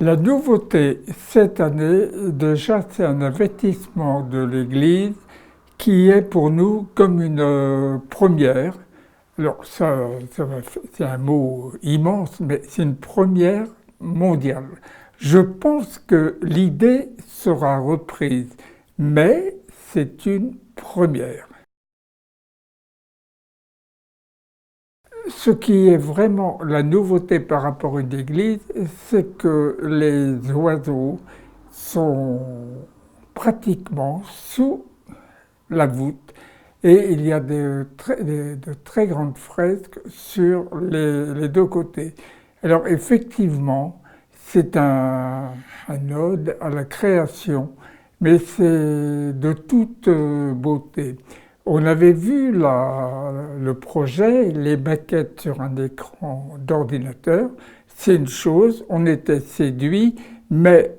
La nouveauté cette année, déjà, c'est un investissement de l'Église qui est pour nous comme une première. Alors c'est un mot immense, mais c'est une première mondiale. Je pense que l'idée sera reprise, mais c'est une première. Ce qui est vraiment la nouveauté par rapport à une église, c'est que les oiseaux sont pratiquement sous la voûte et il y a de très grandes fresques sur les deux côtés. Alors effectivement, c'est un ode à la création, mais c'est de toute beauté. On avait vu le projet, les maquettes sur un écran d'ordinateur, c'est une chose, on était séduit, mais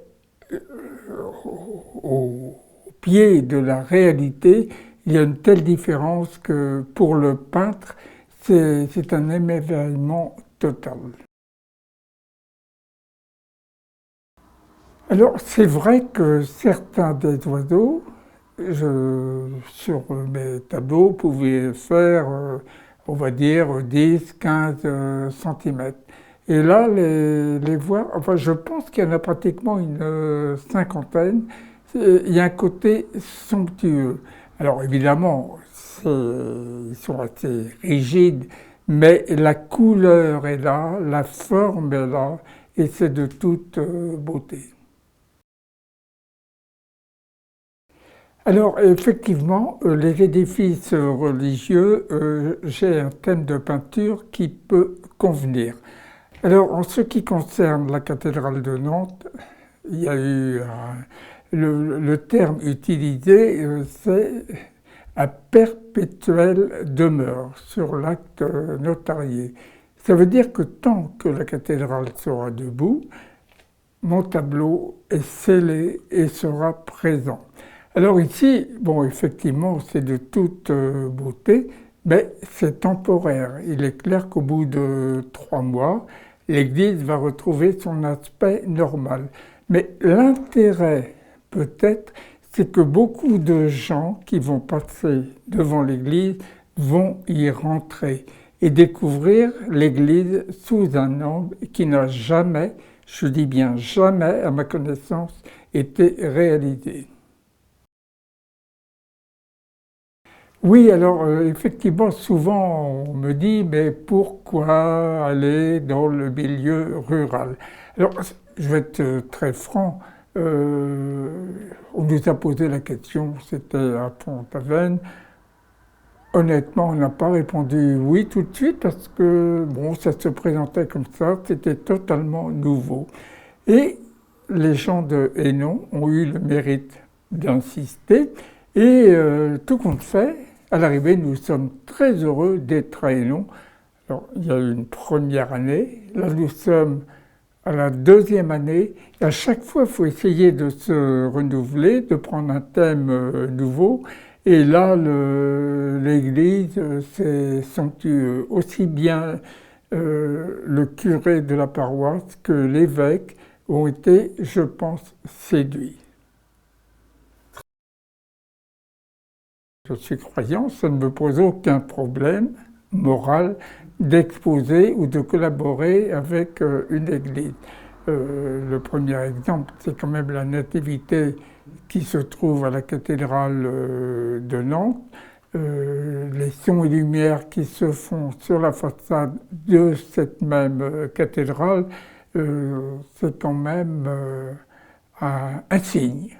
au pied de la réalité, il y a une telle différence que pour le peintre, c'est un émerveillement total. Alors c'est vrai que certains des oiseaux, sur mes tableaux, pouvaient faire, on va dire, 10-15 centimètres. Et là, les voir, enfin je pense qu'il y en a pratiquement une cinquantaine. Il y a un côté somptueux. Alors évidemment, ils sont assez rigides, mais la couleur est là, la forme est là, et c'est de toute beauté. Alors effectivement, les édifices religieux, j'ai un thème de peinture qui peut convenir. Alors en ce qui concerne la cathédrale de Nantes, il y a eu le terme utilisé, c'est à perpétuelle demeure sur l'acte notarié. Ça veut dire que tant que la cathédrale sera debout, mon tableau est scellé et sera présent. Alors ici, bon, effectivement, c'est de toute beauté, mais c'est temporaire. Il est clair qu'au bout de 3 mois, l'Église va retrouver son aspect normal. Mais l'intérêt, peut-être, c'est que beaucoup de gens qui vont passer devant l'Église vont y rentrer et découvrir l'Église sous un angle qui n'a jamais, je dis bien jamais, à ma connaissance, été réalisé. Oui, alors effectivement, souvent on me dit, mais pourquoi aller dans le milieu rural? Alors, je vais être très franc, on nous a posé la question, c'était à Pont-Aven. Honnêtement, on n'a pas répondu oui tout de suite parce que bon, ça se présentait comme ça, c'était totalement nouveau. Et les gens de Hénon ont eu le mérite d'insister et tout compte fait, à l'arrivée, nous sommes très heureux d'être à Hénon. Alors, il y a eu une première année, là nous sommes à la deuxième année. Et à chaque fois, il faut essayer de se renouveler, de prendre un thème nouveau. Et là, l'église, c'est somptueux. Aussi bien le curé de la paroisse que l'évêque ont été, je pense, séduits. Je suis croyant, ça ne me pose aucun problème moral d'exposer ou de collaborer avec une église. Le premier exemple, c'est quand même la Nativité qui se trouve à la cathédrale de Nantes. Les sons et lumières qui se font sur la façade de cette même cathédrale, c'est quand même un signe.